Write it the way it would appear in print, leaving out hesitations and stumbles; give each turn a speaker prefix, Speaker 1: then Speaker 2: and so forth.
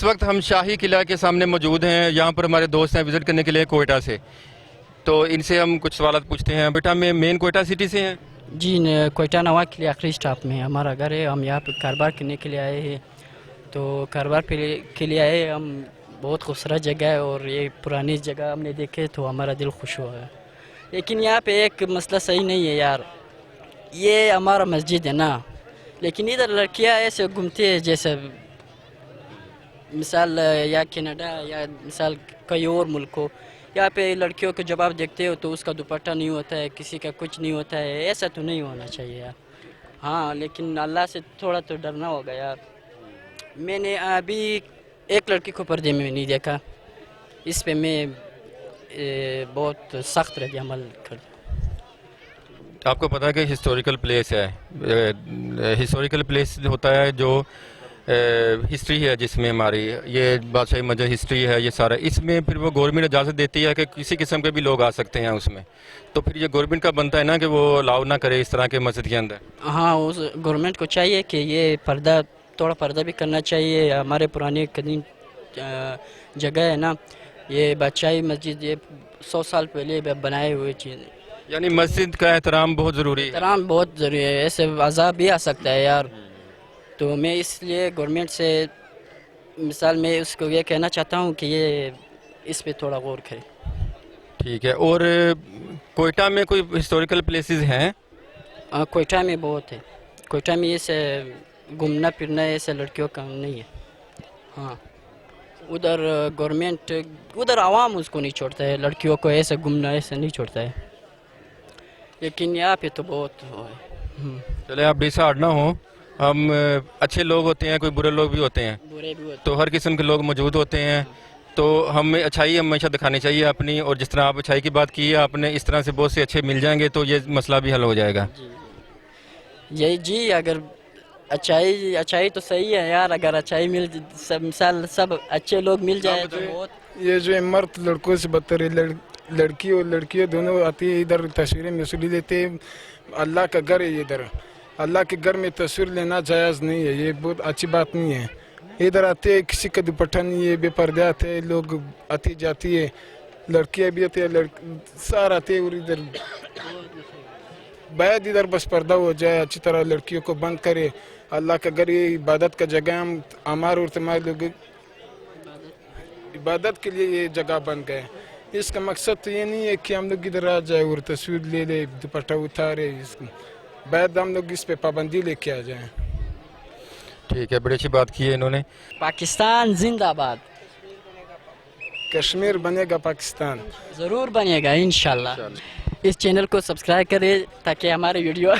Speaker 1: اس وقت ہم شاہی قلعہ کے سامنے موجود ہیں. یہاں پر ہمارے دوست ہیں وزٹ کرنے کے لیے کوئٹہ سے, تو ان سے ہم کچھ سوالات پوچھتے ہیں. کوئٹہ میں مین کوئٹہ سٹی سے ہیں؟
Speaker 2: جی کوئٹہ نوا کے لیے آخری اسٹاپ میں ہمارا گھر ہے. ہم یہاں پہ کاروبار کرنے کے لیے آئے ہیں, تو کاروبار کے لیے آئے ہم. بہت خوبصورت جگہ ہے اور یہ پرانی جگہ ہم نے دیکھے تو ہمارا دل خوش ہوا ہے. لیکن یہاں پہ ایک مسئلہ صحیح نہیں ہے یار, یہ ہمارا مسجد ہے نا, لیکن ادھر لڑکیاں ایسے گھومتی ہے جیسے مثال یا کینیڈا یا مثال کئی اور ملکوں. یہاں پہ لڑکیوں کو جب آپ دیکھتے ہو تو اس کا دوپٹہ نہیں ہوتا ہے, کسی کا کچھ نہیں ہوتا ہے. ایسا تو نہیں ہونا چاہیے یار. ہاں لیکن اللہ سے تھوڑا تو ڈرنا ہوگا یار. میں نے ابھی ایک لڑکی کو پردے میں نہیں دیکھا, اس پہ میں بہت سخت رد عمل کرتا.
Speaker 1: آپ کو پتا ہے کہ ہسٹوریکل پلیس ہے, ہسٹوریکل پلیس ہوتا ہے جو ہسٹری ہے جس میں ہماری یہ بادشاہی مسجد ہسٹری ہے یہ سارا, اس میں پھر وہ گورنمنٹ اجازت دیتی ہے کہ کسی قسم کے بھی لوگ آ سکتے ہیں اس میں, تو پھر یہ گورنمنٹ کا بنتا ہے نا کہ وہ الاؤ نہ کرے اس طرح کے مسجد کے اندر.
Speaker 2: ہاں اس گورنمنٹ کو چاہیے کہ یہ پردہ تھوڑا پردہ بھی کرنا چاہیے. ہمارے پرانے قدیم جگہ ہے نا, یہ بادشاہی مسجد یہ 100 سال پہلے بنائے ہوئے چیز.
Speaker 1: یعنی مسجد کا احترام بہت ضروری ہے.
Speaker 2: احترام بہت ضروری ہے, ایسے عذاب بھی آ سکتا ہے یار. تو میں اس لیے گورنمنٹ سے مثال میں اس کو یہ کہنا چاہتا ہوں کہ یہ اس پہ تھوڑا غور کرے.
Speaker 1: ٹھیک ہے. اور کوئٹہ میں کوئی ہسٹوریکل پلیسز ہیں؟
Speaker 2: کوئٹہ میں بہت ہے. کوئٹہ میں ایسے گھومنا پھرنا ایسے لڑکیوں کا نہیں ہے. ہاں ادھر گورنمنٹ ادھر عوام اس کو نہیں چھوڑتا ہے, لڑکیوں کو ایسے گھومنا ایسے نہیں چھوڑتا ہے. لیکن یہاں پہ تو بہت
Speaker 1: چلے آپ ڈسہارڈ نہ ہوں, ہم اچھے لوگ ہوتے ہیں, کوئی برے لوگ بھی ہوتے ہیں,
Speaker 2: برے بھی ہوتے
Speaker 1: تو ہر قسم کے لوگ موجود ہوتے ہیں. تو ہمیں اچھائی ہمیشہ دکھانی چاہیے اپنی, اور جس طرح آپ اچھائی کی بات کی ہے آپ نے, اس طرح سے بہت سے اچھے مل جائیں گے تو یہ مسئلہ بھی حل ہو جائے گا.
Speaker 2: یہی جی, اگر اچھائی تو صحیح ہے یار. اگر اچھائی مثال سب اچھے لوگ مل جائے تو بہت.
Speaker 3: یہ جو مرد لڑکوں سے بدتر ہے, لڑکی اور لڑکیاں دونوں آتی ہے ادھر تصویریں مسولی لیتے ہیں. اللہ کا گھر ہے ادھر, اللہ کے گھر میں تصویر لینا جائز نہیں ہے, یہ بہت اچھی بات نہیں ہے. ادھر آتے ہیں کسی کا دوپٹہ نہیں ہے, بے پردے آتے ہیں لوگ, آتی جاتی ہے لڑکیاں بھی آتی ہے, سارے آتے ہیں. اور ادھر باید ادھر بس پردہ ہو جائے, اچھی طرح لڑکیوں کو بند کرے. اللہ کا گھر یہ عبادت کا جگہ, ہم ہمارے اور تمہارے لوگ عبادت کے لیے یہ جگہ بن گئے. اس کا مقصد تو یہ نہیں ہے کہ ہم لوگ ادھر آ جائے اور تصویر لے لے, دوپٹہ اتارے. باید ہم لوگ اس پہ پابندی لے کے آ جائیں.
Speaker 1: ٹھیک ہے, بڑی اچھی بات کی ہے انہوں نے.
Speaker 2: پاکستان زندہ باد.
Speaker 3: کشمیر بنے گا پاکستان,
Speaker 2: ضرور بنے گا انشاءاللہ. اس چینل کو سبسکرائب کریں تاکہ ہمارے ویڈیو